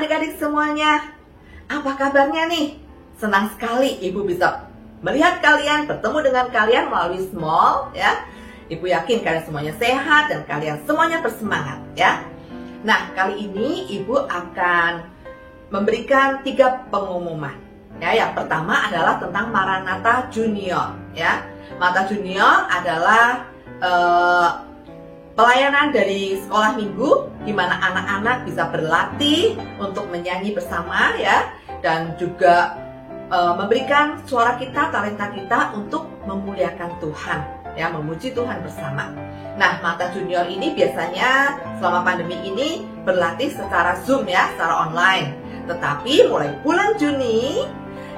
adik-adik semuanya, apa kabarnya nih? Senang sekali Ibu bisa melihat kalian, bertemu dengan kalian melalui Small ya. Ibu yakin kalian semuanya sehat dan kalian semuanya bersemangat ya. Nah, kali ini Ibu akan memberikan 3 pengumuman. Ya, yang pertama adalah tentang Maranatha Junior ya. Maranatha Junior adalah pelayanan dari sekolah minggu di mana anak-anak bisa berlatih untuk menyanyi bersama ya, dan juga memberikan suara kita, talenta kita untuk memuliakan Tuhan ya, memuji Tuhan bersama. Nah, Maranatha Junior ini biasanya selama pandemi ini berlatih secara Zoom ya, secara online. Tetapi mulai bulan Juni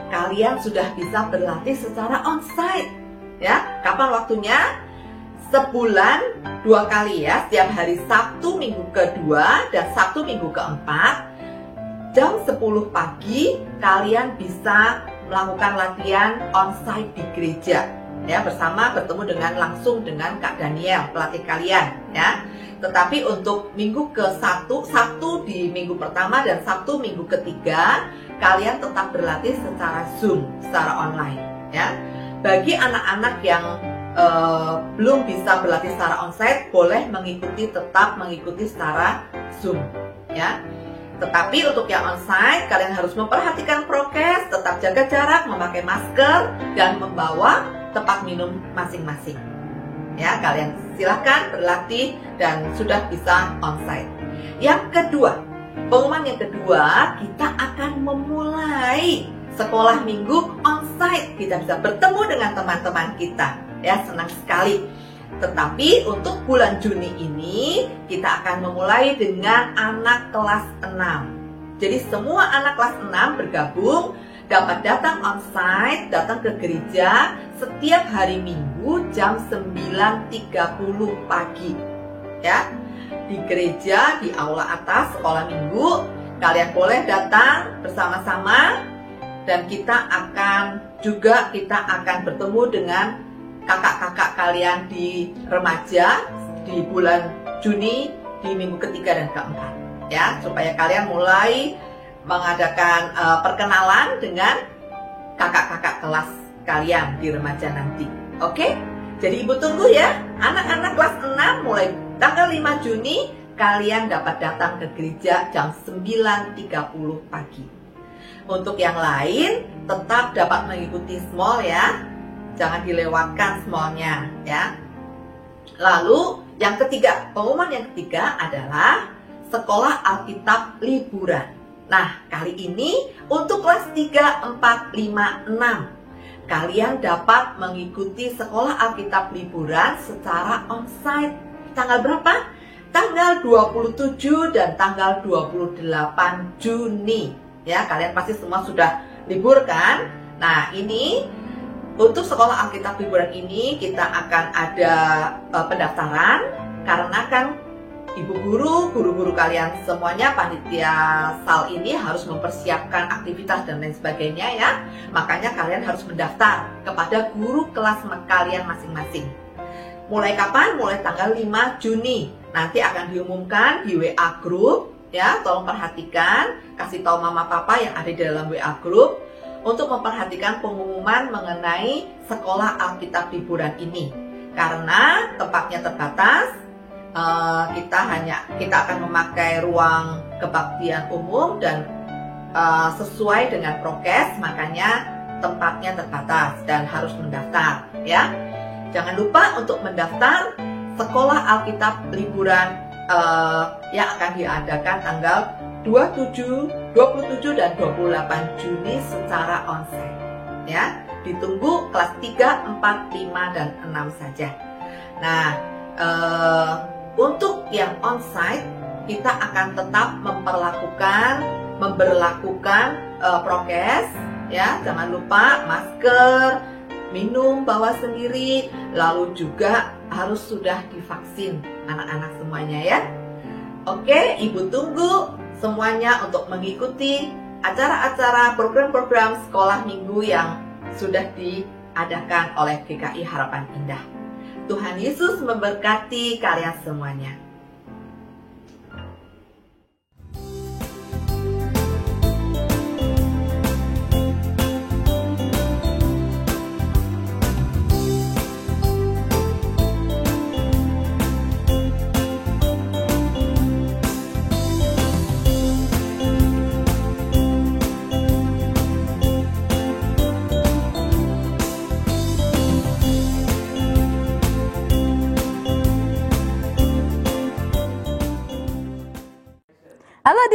kalian sudah bisa berlatih secara onsite ya. Kapan waktunya? Sebulan 2 kali ya, setiap hari Sabtu minggu kedua dan Sabtu minggu keempat jam 10 pagi kalian bisa melakukan latihan onsite di gereja ya, bertemu langsung dengan Kak Daniel, pelatih kalian ya. Tetapi untuk minggu ke-1, Sabtu di minggu pertama dan Sabtu minggu ketiga kalian tetap berlatih secara Zoom, secara online ya. Bagi anak-anak yang belum bisa berlatih secara onsite, boleh tetap mengikuti secara Zoom ya. Tetapi untuk yang onsite, kalian harus memperhatikan prokes, tetap jaga jarak, memakai masker, dan membawa tempat minum masing-masing ya. Kalian silahkan berlatih dan sudah bisa onsite. Yang kedua, pengumuman yang kedua, kita akan memulai sekolah minggu onsite. Kita bisa bertemu dengan teman-teman kita ya, senang sekali. Tetapi untuk bulan Juni ini kita akan memulai dengan anak kelas 6. Jadi semua anak kelas 6 bergabung dapat datang onsite, datang ke gereja setiap hari Minggu jam 9.30 pagi ya. Di gereja, di aula atas sekolah minggu, kalian boleh datang bersama-sama. Dan kita akan bertemu dengan kakak-kakak kalian di remaja di bulan Juni di minggu ketiga dan keempat ya, supaya kalian mulai mengadakan perkenalan dengan kakak-kakak kelas kalian di remaja nanti. Oke? Jadi Ibu tunggu ya, anak-anak kelas 6 mulai tanggal 5 Juni kalian dapat datang ke gereja jam 9.30 pagi. Untuk yang lain tetap dapat mengikuti Small ya. Jangan dilewatkan Small-nya ya. Lalu yang ketiga, pengumuman yang ketiga adalah sekolah Alkitab liburan. Nah, kali ini untuk kelas 3, 4, 5, 6 kalian dapat mengikuti sekolah Alkitab liburan secara onsite. Tanggal berapa? Tanggal 27 dan tanggal 28 Juni ya. Kalian pasti semua sudah libur kan? Nah, ini untuk sekolah Alkitab liburan ini kita akan ada pendaftaran, karena kan ibu guru-guru kalian semuanya, panitia SAL ini harus mempersiapkan aktivitas dan lain sebagainya ya. Makanya kalian harus mendaftar kepada guru kelas kalian masing-masing. Mulai kapan? Mulai tanggal 5 Juni. Nanti akan diumumkan di WA group ya. Tolong perhatikan, kasih tahu mama papa yang ada di dalam WA group untuk memperhatikan pengumuman mengenai sekolah Alkitab liburan ini. Karena tempatnya terbatas, kita akan memakai ruang kebaktian umum dan sesuai dengan prokes, makanya tempatnya terbatas dan harus mendaftar ya. Jangan lupa untuk mendaftar sekolah Alkitab liburan yang akan diadakan tanggal 27 dan 28 Juni secara onsite ya. Ditunggu kelas 3, 4, 5, dan 6 saja. Nah, untuk yang onsite kita akan tetap memberlakukan prokes ya. Jangan lupa masker, minum bawa sendiri, lalu juga harus sudah divaksin anak-anak semuanya ya. Oke, Ibu tunggu semuanya untuk mengikuti acara-acara program-program sekolah minggu yang sudah diadakan oleh GKI Harapan Indah. Tuhan Yesus memberkati kalian semuanya.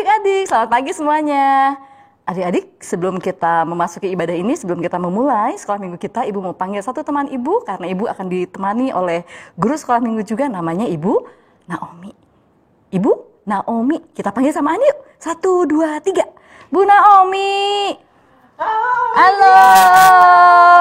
Adik-adik, selamat pagi semuanya. Adik-adik, sebelum kita memasuki ibadah ini, sebelum kita memulai sekolah minggu kita, Ibu mau panggil satu teman Ibu, karena Ibu akan ditemani oleh guru sekolah minggu juga, namanya Ibu Naomi. Ibu Naomi, kita panggil samaan yuk. 1, 2, 3. Bu Naomi. Halo.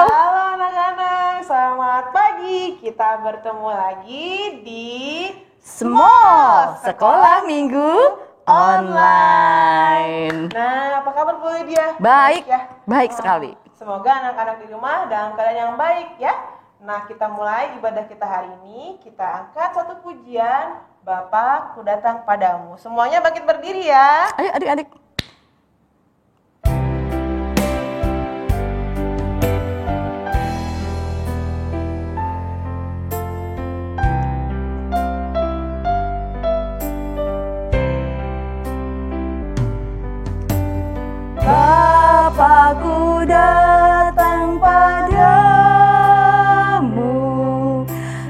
Halo anak-anak, selamat pagi. Kita bertemu lagi di Small Sekolah Minggu Online. Nah, apa kabar Bu Lydia? Baik, ya? baik sekali. Semoga anak-anak di rumah dalam keadaan yang baik ya. Nah, kita mulai ibadah kita hari ini. Kita angkat satu pujian, Bapa, ku datang padamu. Semuanya bangkit berdiri ya. Ayo adik-adik. Bapakku datang padamu,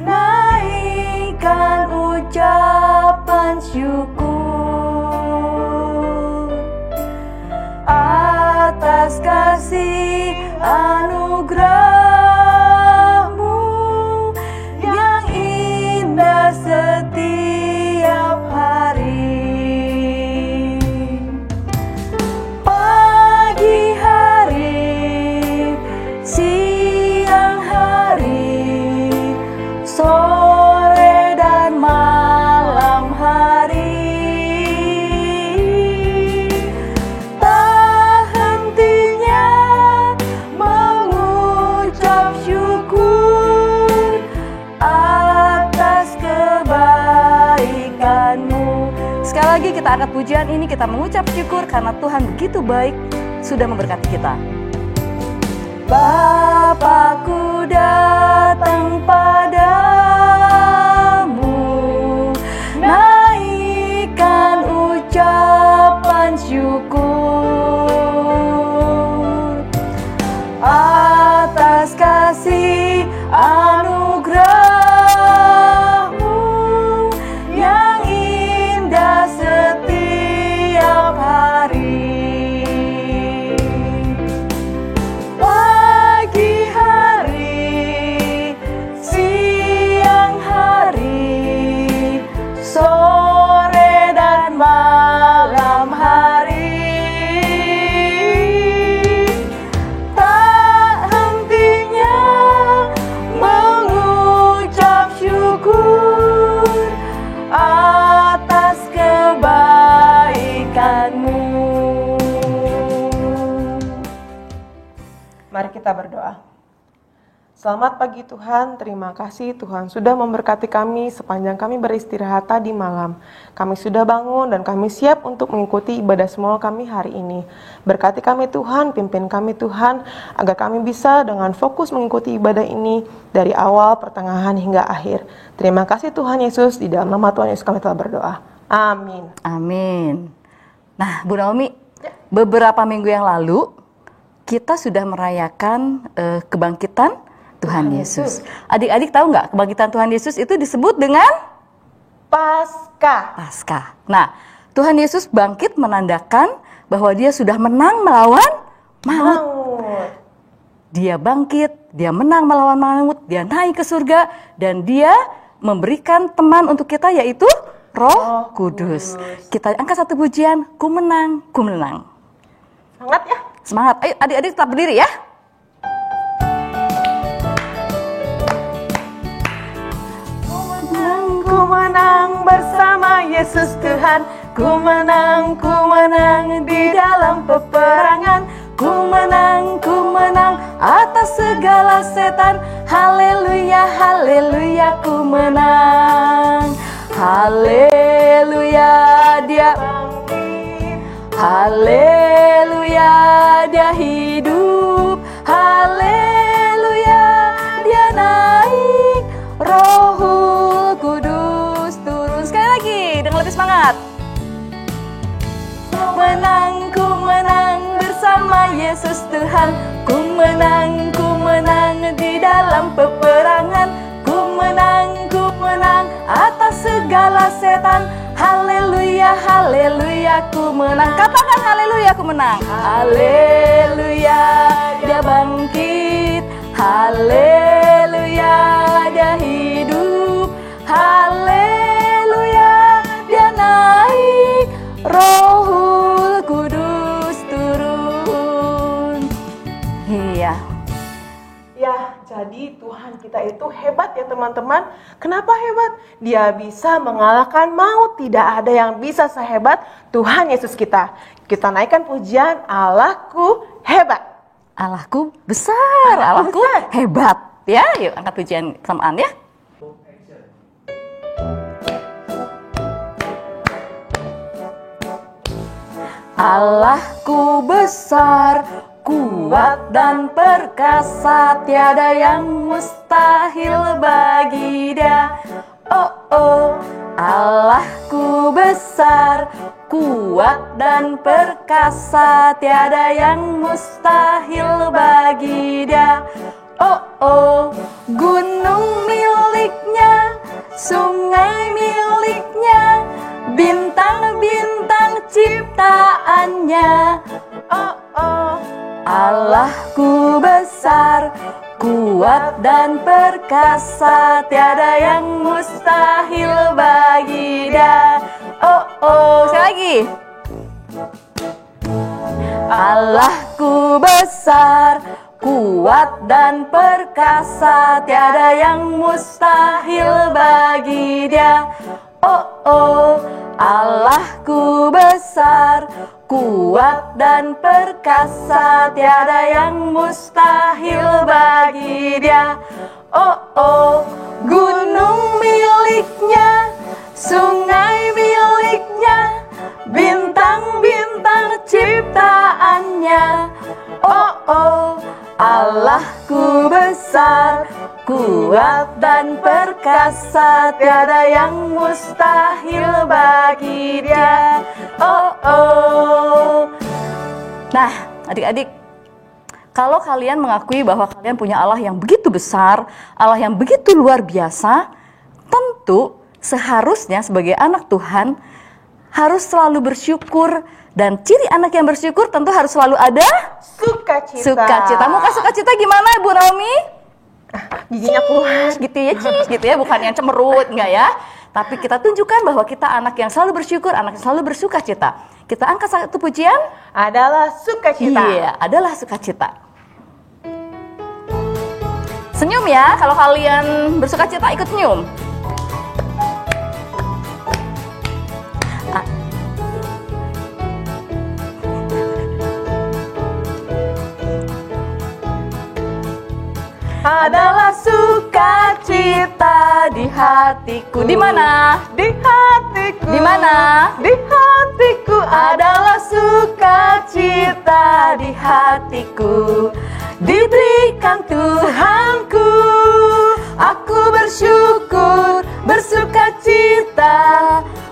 naikkan ucapan syukur atas kasih anugerahmu yang indah setiap hari. Pagi hari, siang hari, sore dan malam hari, tak hentinya mengucap syukur atas kebaikanmu. Sekali lagi kita angkat pujian ini, kita mengucap syukur karena Tuhan begitu baik sudah memberkati kita. Bapakku datang padamu, naikkan ucapan syukur atas kasih anugerahmu yang indah setiap hari. Pagi hari, siang hari, sore dan malam hari, tak hentinya mengucap syukur atas kebaikanmu. Mari kita berdoa. Selamat pagi Tuhan, terima kasih Tuhan sudah memberkati kami sepanjang kami beristirahat tadi malam. Kami sudah bangun dan kami siap untuk mengikuti ibadah small kami hari ini. Berkati kami Tuhan, pimpin kami Tuhan, agar kami bisa dengan fokus mengikuti ibadah ini dari awal, pertengahan hingga akhir. Terima kasih Tuhan Yesus, di dalam nama Tuhan Yesus kami telah berdoa. Amin. Amin. Nah, Bu Naomi, beberapa minggu yang lalu kita sudah merayakan kebangkitan Tuhan Yesus. Adik-adik tahu nggak kebangkitan Tuhan Yesus itu disebut dengan Paskah. Paskah. Nah, Tuhan Yesus bangkit menandakan bahwa dia sudah menang melawan maut. Dia bangkit, dia menang melawan maut, dia naik ke surga, dan dia memberikan teman untuk kita yaitu Roh Kudus. Kita angkat satu pujian, ku menang, ku menang. Semangat ya. Semangat, ayo adik-adik tetap berdiri ya. Ku menang bersama Yesus Tuhan. Ku menang di dalam peperangan. Ku menang atas segala setan. Haleluya, haleluya, ku menang. Haleluya, dia haleluya, dia hidup. Haleluya, dia naik. Roh Kudus turun. Sekali lagi dengan lebih semangat. Ku menang bersama Yesus Tuhan. Ku menang di dalam peperangan. Ku menang atas segala setan. Haleluya. Haleluya, haleluya, ku menang. Katakan haleluya, ku menang. Haleluya, dia bangkit. Haleluya, dia hidup. Haleluya, dia naik. Rohul Kudus turun. Iya. Ya, jadi Tuhan kita itu hebat ya teman-teman. Kenapa hebat? Dia bisa mengalahkan maut. Tidak ada yang bisa sehebat Tuhan Yesus kita. Kita naikkan pujian, Allahku hebat. Allahku besar, Allahku hebat. Ya, yuk angkat pujian samaan ya. Allahku besar, kuat dan perkasa, tiada yang mustahil bagi Dia. Oh oh, Allahku besar, kuat dan perkasa, tiada yang mustahil bagi Dia. Oh oh, gunung miliknya, sungai miliknya, bintang-bintang ciptaannya. Oh oh, Allahku besar, kuat dan perkasa, tiada yang mustahil bagi Dia. Oh oh, sekali lagi. Allahku besar, kuat dan perkasa, tiada yang mustahil bagi Dia. Oh oh, Allahku besar, kuat dan perkasa, tiada yang mustahil bagi Dia. Oh oh, gunung miliknya, sungai miliknya, bintang-bintang ciptaannya. Oh oh, Allahku besar, kuat dan perkasa, tiada yang mustahil bagi Dia. Oh oh. Nah, adik-adik, kalau kalian mengakui bahwa kalian punya Allah yang begitu besar, Allah yang begitu luar biasa, tentu seharusnya sebagai anak Tuhan harus selalu bersyukur. Dan ciri anak yang bersyukur tentu harus selalu ada sukacita. Sukacita. Muka sukacita gimana Bu Naomi? Giginya keluar Gitu ya, gitu ya, bukan yang cemerut, enggak ya. Tapi kita tunjukkan bahwa kita anak yang selalu bersyukur, anak yang selalu bersukacita. Kita angkat satu pujian. adalah sukacita. Iya, adalah sukacita. Senyum ya, kalau kalian bersukacita ikut senyum. Adalah sukacita di hatiku. Di mana? Di hatiku. Di mana? Di hatiku Adalah sukacita di hatiku, diberikan Tuhanku. Aku bersyukur, bersukacita,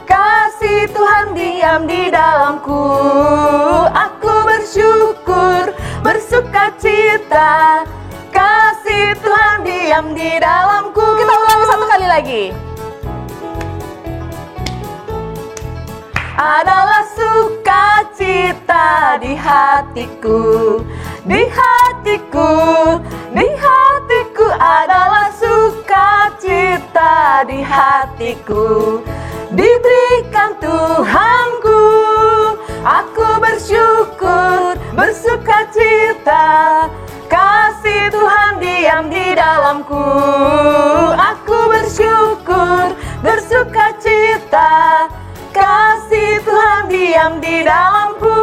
kasih Tuhan diam di dalamku. Aku bersyukur, bersukacita, kasih Tuhan diam di dalamku. Kita ulangi satu kali lagi. Adalah sukacita di hatiku, di hatiku, di hatiku. Adalah sukacita di hatiku, diberikan Tuhanku. Aku bersyukur, bersukacita, kasih Tuhan diam di dalamku. Aku bersyukur, bersukacita, kasih Tuhan diam di dalamku.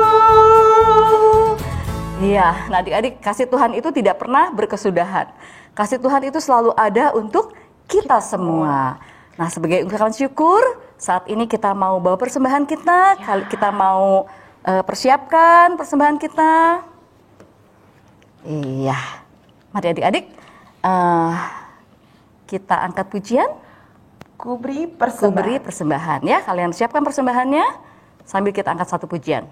Iya, nah adik-adik, kasih Tuhan itu tidak pernah berkesudahan. Kasih Tuhan itu selalu ada untuk kita semua. Nah, sebagai ungkapan syukur, saat ini kita mau bawa persembahan kita, kita mau persiapkan persembahan kita. Iya, mari adik-adik, kita angkat pujian. Kuberi persembahan ya. Kalian siapkan persembahannya sambil kita angkat satu pujian.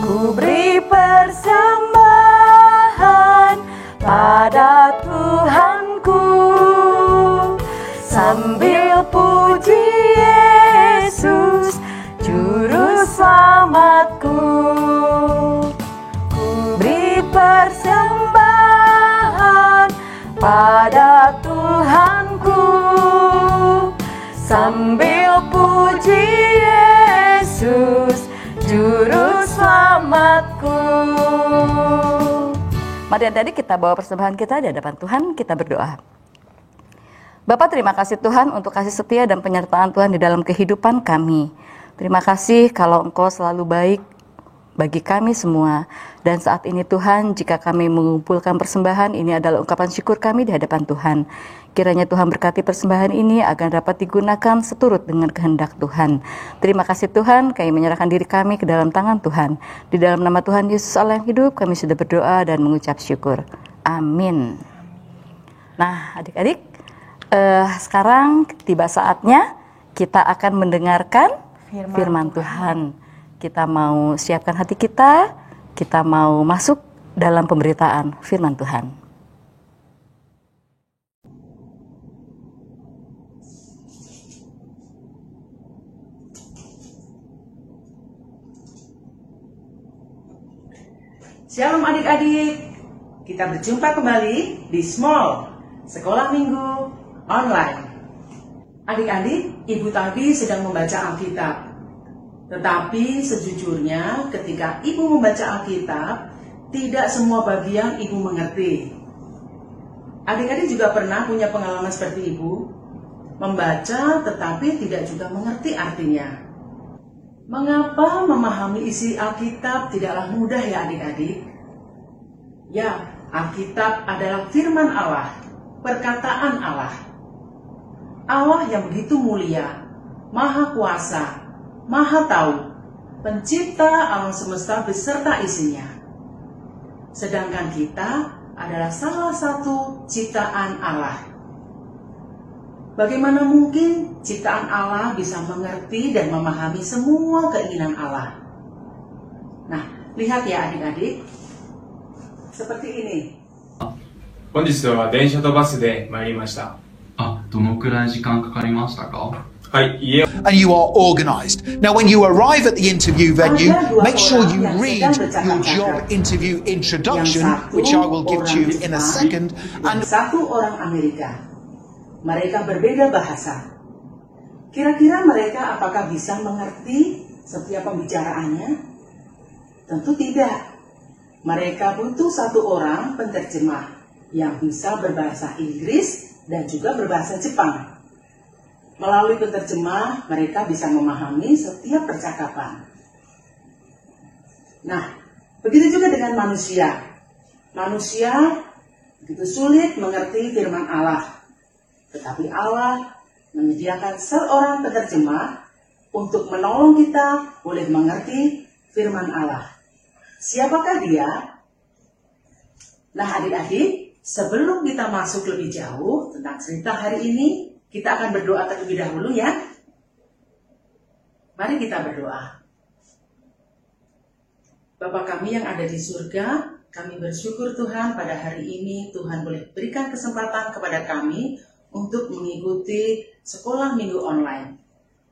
Ku beri persembahan pada Tuhanku, sambil puji Yesus, Juru Selamatku. Ku beri persembahan pada Tuhanku, sambil puji Yesus, Juru Selamatku. Mari adik-adik kita bawa persembahan kita di hadapan Tuhan, kita berdoa. Bapa, terima kasih Tuhan untuk kasih setia dan penyertaan Tuhan di dalam kehidupan kami. Terima kasih kalau Engkau selalu baik bagi kami semua. Dan saat ini Tuhan, jika kami mengumpulkan persembahan, ini adalah ungkapan syukur kami di hadapan Tuhan. Kiranya Tuhan berkati persembahan ini agar dapat digunakan seturut dengan kehendak Tuhan. Terima kasih Tuhan, kami menyerahkan diri kami ke dalam tangan Tuhan. Di dalam nama Tuhan Yesus Allah yang hidup, kami sudah berdoa dan mengucap syukur. Amin. Nah, adik-adik, sekarang tiba saatnya kita akan mendengarkan firman Tuhan. Kita mau siapkan hati kita mau masuk dalam pemberitaan firman Tuhan. Shalom adik-adik, kita berjumpa kembali di Small, Sekolah Minggu Online. Adik-adik, Ibu tadi sedang membaca Alkitab. Tetapi sejujurnya ketika Ibu membaca Alkitab, tidak semua bagian Ibu mengerti. Adik-adik juga pernah punya pengalaman seperti Ibu, membaca tetapi tidak juga mengerti artinya. Mengapa memahami isi Alkitab tidaklah mudah ya adik-adik? Ya, Alkitab adalah firman Allah, perkataan Allah. Allah yang begitu mulia, maha kuasa, maha tahu, pencipta alam semesta beserta isinya. Sedangkan kita adalah salah satu ciptaan Allah. Bagaimana mungkin ciptaan Allah bisa mengerti dan memahami semua keinginan Allah? Nah, lihat ya adik-adik, seperti ini. 本日は電車とバスで参りました。どのくらい時間かかりましたか？はい、家を And you are organized. Now, when you arrive at the interview venue, make sure you read your job interview introduction, which I will give to you in a second. And satu orang Amerika. Mereka berbeda bahasa. Kira-kira mereka apakah bisa mengerti setiap pembicaraannya? Tentu tidak. Mereka butuh satu orang penterjemah yang bisa berbahasa Inggris dan juga berbahasa Jepang. Melalui penterjemah, mereka bisa memahami setiap percakapan. Nah, begitu juga dengan manusia. Manusia begitu sulit mengerti firman Allah. Tetapi Allah menyediakan seorang penterjemah untuk menolong kita boleh mengerti firman Allah. Siapakah dia? Nah adik-adik, sebelum kita masuk lebih jauh tentang cerita hari ini, kita akan berdoa terlebih dahulu ya. Mari kita berdoa. Bapa kami yang ada di surga, kami bersyukur Tuhan pada hari ini Tuhan boleh berikan kesempatan kepada kami untuk mengikuti sekolah minggu online.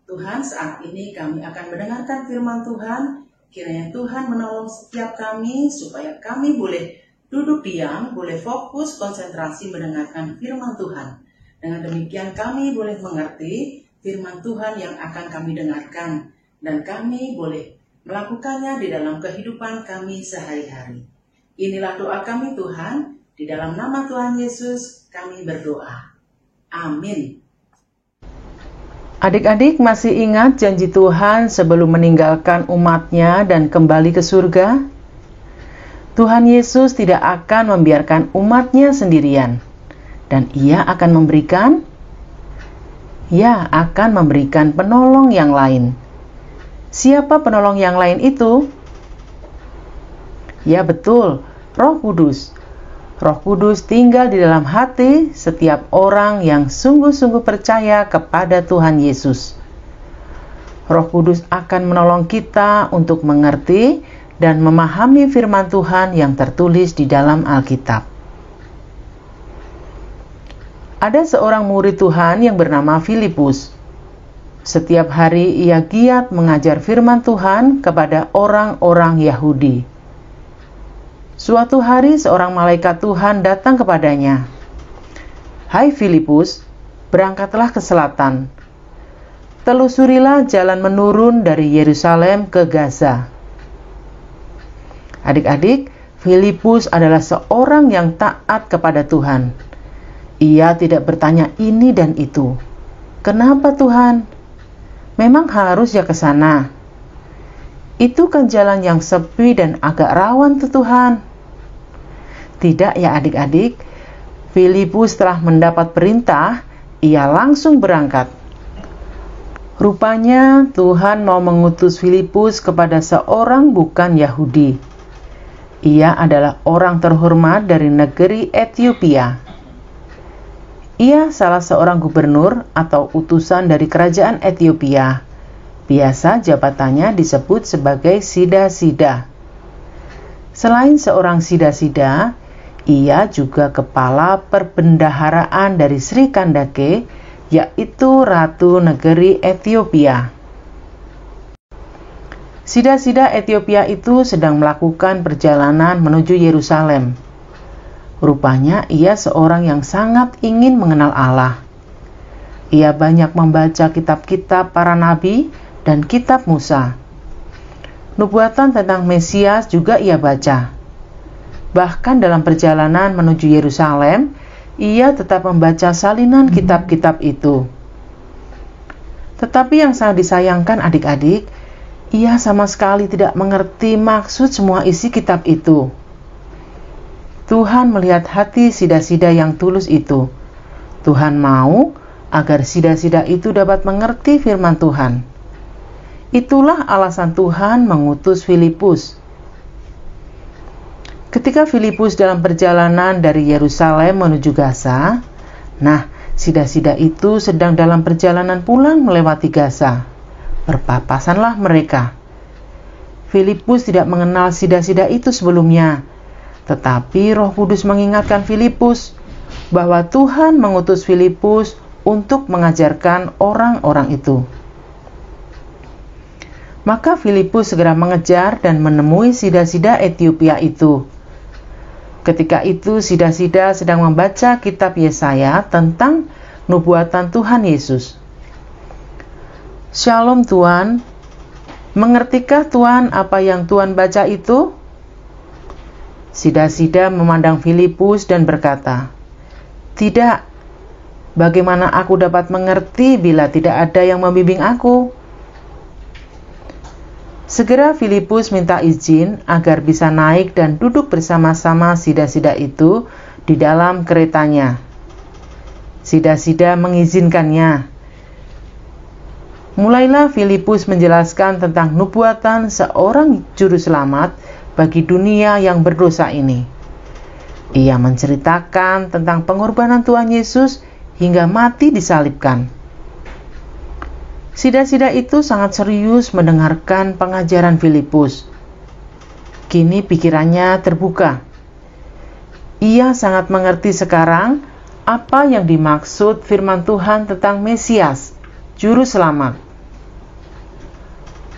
Tuhan, saat ini kami akan mendengarkan firman Tuhan. Kiranya Tuhan menolong setiap kami supaya kami boleh duduk diam, boleh fokus, konsentrasi mendengarkan firman Tuhan. Dengan demikian kami boleh mengerti firman Tuhan yang akan kami dengarkan. Dan kami boleh melakukannya di dalam kehidupan kami sehari-hari. Inilah doa kami Tuhan, di dalam nama Tuhan Yesus kami berdoa. Amin. Adik-adik masih ingat janji Tuhan sebelum meninggalkan umatnya dan kembali ke surga? Tuhan Yesus tidak akan membiarkan umatnya sendirian. Dan Ia akan memberikan penolong yang lain. Siapa penolong yang lain itu? Ya betul, Roh Kudus. Roh Kudus tinggal di dalam hati setiap orang yang sungguh-sungguh percaya kepada Tuhan Yesus. Roh Kudus akan menolong kita untuk mengerti dan memahami firman Tuhan yang tertulis di dalam Alkitab. Ada seorang murid Tuhan yang bernama Filipus. Setiap hari ia giat mengajar firman Tuhan kepada orang-orang Yahudi. Suatu hari seorang malaikat Tuhan datang kepadanya. "Hai Filipus, berangkatlah ke selatan. Telusurilah jalan menurun dari Yerusalem ke Gaza." Adik-adik, Filipus adalah seorang yang taat kepada Tuhan. Ia tidak bertanya ini dan itu. "Kenapa Tuhan? Memang harus ya ke sana? Itu kan jalan yang sepi dan agak rawan tuh Tuhan." Tidak ya adik-adik, Filipus telah mendapat perintah, ia langsung berangkat. Rupanya Tuhan mau mengutus Filipus kepada seorang bukan Yahudi. Ia adalah orang terhormat dari negeri Ethiopia. Ia salah seorang gubernur atau utusan dari kerajaan Ethiopia. Biasa jabatannya disebut sebagai sida-sida. Selain seorang sida-sida, ia juga kepala perbendaharaan dari Sri Kandake, yaitu Ratu Negeri Ethiopia. Sida-sida Ethiopia itu sedang melakukan perjalanan menuju Yerusalem. Rupanya ia seorang yang sangat ingin mengenal Allah. Ia banyak membaca kitab-kitab para nabi dan kitab Musa. Nubuatan tentang Mesias juga ia baca. Bahkan dalam perjalanan menuju Yerusalem, ia tetap membaca salinan kitab-kitab itu. Tetapi yang sangat disayangkan adik-adik, ia sama sekali tidak mengerti maksud semua isi kitab itu. Tuhan melihat hati sida-sida yang tulus itu. Tuhan mau agar sida-sida itu dapat mengerti firman Tuhan. Itulah alasan Tuhan mengutus Filipus. Ketika Filipus dalam perjalanan dari Yerusalem menuju Gaza, sida-sida itu sedang dalam perjalanan pulang melewati Gaza. Berpapasanlah mereka. Filipus tidak mengenal sida-sida itu sebelumnya, tetapi Roh Kudus mengingatkan Filipus bahwa Tuhan mengutus Filipus untuk mengajarkan orang-orang itu. Maka Filipus segera mengejar dan menemui sida-sida Ethiopia itu. Ketika itu sida-sida sedang membaca kitab Yesaya tentang nubuatan Tuhan Yesus. "Shalom Tuan, mengertikah Tuan apa yang Tuan baca itu?" Sida-sida memandang Filipus dan berkata, "Tidak, bagaimana aku dapat mengerti bila tidak ada yang membimbing aku?" Segera Filipus minta izin agar bisa naik dan duduk bersama-sama sida-sida itu di dalam keretanya. Sida-sida mengizinkannya. Mulailah Filipus menjelaskan tentang nubuatan seorang juru selamat bagi dunia yang berdosa ini. Ia menceritakan tentang pengorbanan Tuhan Yesus hingga mati disalibkan. Sida-sida itu sangat serius mendengarkan pengajaran Filipus. Kini pikirannya terbuka. Ia sangat mengerti sekarang apa yang dimaksud firman Tuhan tentang Mesias, Juru Selamat.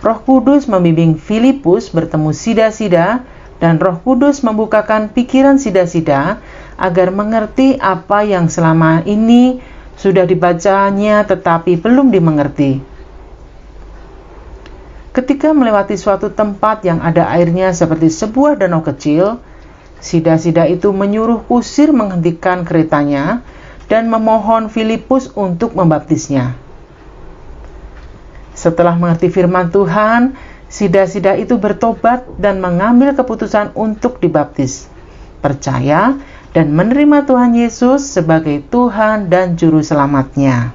Roh Kudus membimbing Filipus bertemu sida-sida dan Roh Kudus membukakan pikiran sida-sida agar mengerti apa yang selama ini sudah dibacanya tetapi belum dimengerti. Ketika melewati suatu tempat yang ada airnya seperti sebuah danau kecil, sida-sida itu menyuruh kusir menghentikan keretanya dan memohon Filipus untuk membaptisnya. Setelah mengerti firman Tuhan, sida-sida itu bertobat dan mengambil keputusan untuk dibaptis, percaya dan menerima Tuhan Yesus sebagai Tuhan dan Juru Selamatnya.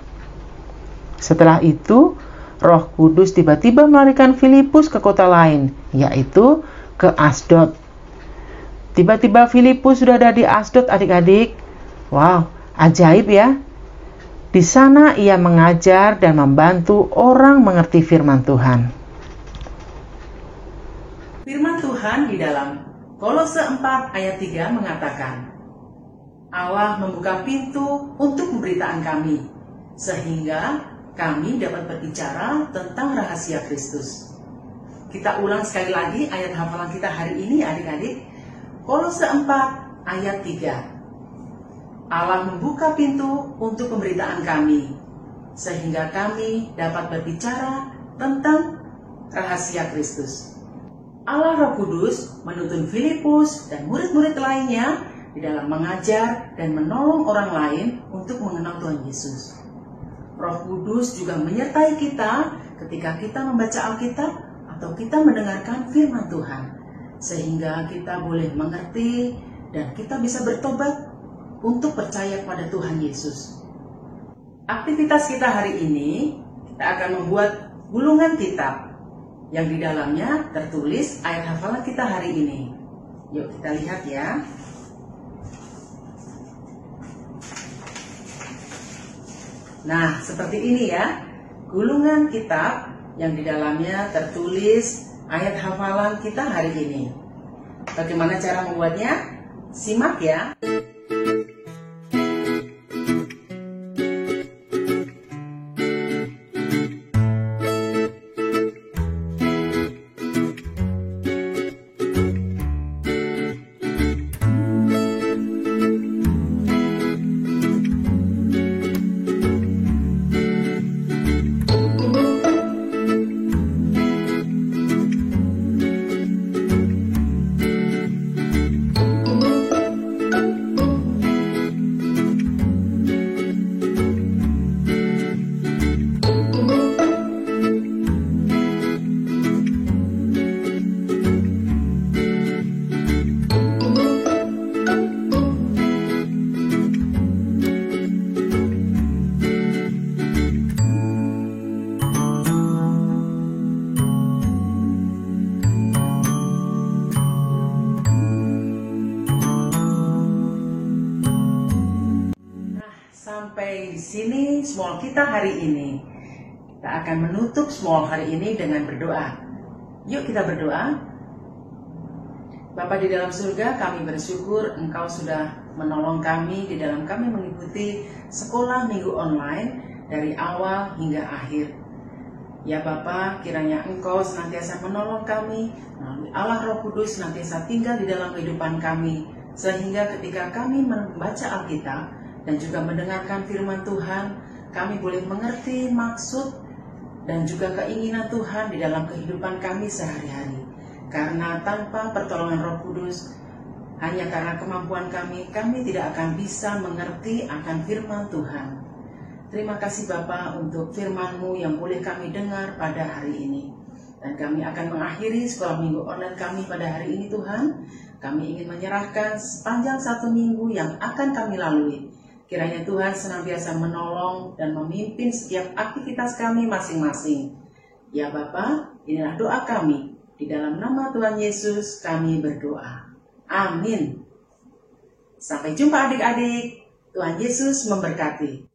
Setelah itu, Roh Kudus tiba-tiba melarikan Filipus ke kota lain, yaitu ke Asdod. Tiba-tiba Filipus sudah ada di Asdod, adik-adik. Wow, ajaib ya. Di sana ia mengajar dan membantu orang mengerti firman Tuhan. Firman Tuhan di dalam Kolose 4 ayat 3 mengatakan, Allah membuka pintu untuk pemberitaan kami, sehingga kami dapat berbicara tentang rahasia Kristus. Kita ulang sekali lagi ayat hafalan kita hari ini adik-adik. Kolose 4 ayat 3. Allah membuka pintu untuk pemberitaan kami, sehingga kami dapat berbicara tentang rahasia Kristus. Allah Roh Kudus menuntun Filipus dan murid-murid lainnya di dalam mengajar dan menolong orang lain untuk mengenal Tuhan Yesus. Roh Kudus juga menyertai kita ketika kita membaca Alkitab atau kita mendengarkan firman Tuhan, sehingga kita boleh mengerti dan kita bisa bertobat untuk percaya kepada Tuhan Yesus. Aktivitas kita hari ini, kita akan membuat gulungan kitab yang di dalamnya tertulis ayat hafalan kita hari ini. Yuk kita lihat ya. Nah, seperti ini ya, gulungan kitab yang di dalamnya tertulis ayat hafalan kita hari ini. Bagaimana cara membuatnya? Simak ya. Sampai di sini small kita hari ini. Kita akan menutup small hari ini dengan berdoa. Yuk kita berdoa. Bapa di dalam surga, kami bersyukur Engkau sudah menolong kami di dalam kami mengikuti sekolah minggu online dari awal hingga akhir. Ya Bapa, kiranya Engkau senantiasa menolong kami melalui Allah Roh Kudus senantiasa tinggal di dalam kehidupan kami, sehingga ketika kami membaca Alkitab dan juga mendengarkan firman Tuhan, kami boleh mengerti maksud dan juga keinginan Tuhan di dalam kehidupan kami sehari-hari. Karena tanpa pertolongan Roh Kudus, hanya karena kemampuan kami tidak akan bisa mengerti akan firman Tuhan. Terima kasih Bapa untuk firman-Mu yang boleh kami dengar pada hari ini. Dan kami akan mengakhiri sekolah minggu online kami pada hari ini Tuhan. Kami ingin menyerahkan sepanjang 1 minggu yang akan kami lalui. Kiranya Tuhan senantiasa menolong dan memimpin setiap aktivitas kami masing-masing. Ya Bapa, inilah doa kami. Di dalam nama Tuhan Yesus kami berdoa. Amin. Sampai jumpa adik-adik. Tuhan Yesus memberkati.